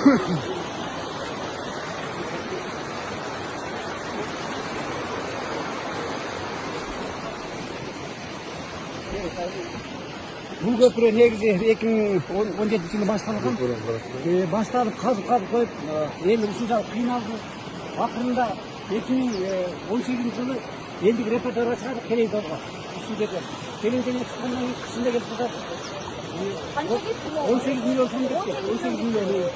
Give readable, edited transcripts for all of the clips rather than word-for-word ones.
Бул көпүрө негизи 2017 жылы башталган. Башталып казып коюп, эл ушунчалык кыйналды. Акырында 2018 жылы элдик репертуарга чыгардык Керей Дорго. Ушул жерде. Келеңдене чыккандан кийин кышында келип калат. 18 миллион сом кетти. 18 миллион.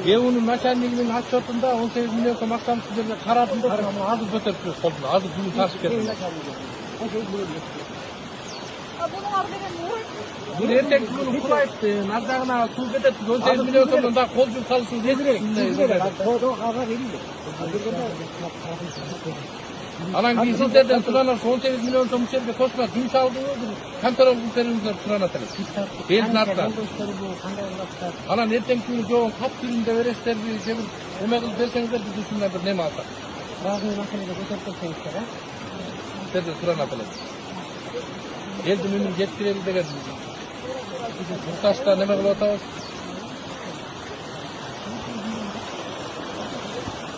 Геонун начальнигинин отчетунда 18 миллион сом акчаны сиздерге карадым деп азыр көтөрүп жүрүп колдун. Азыр бүгүн ташып келдим. Бул эртең күнү курайт, нардагына суу кетет, 18 миллион сомдон да кол жууп калышыңыз Анан кийин сиздерден суранат 18 миллион сом ушерге тошуна күн салдыңызбы, контролдук бериңиздер суранат элек. Элдин атынан. Анан эртең күнү жоон кат түрүндө бересиздерби, же бир эме кылып берсеңиздер биз ушундай бир неме алсак. Разный маселеде көтөрүп берсеңиздер, Сиздерден суранат элек. Элдин үнүн жеткирели деген Курташта неме кылып атабыз?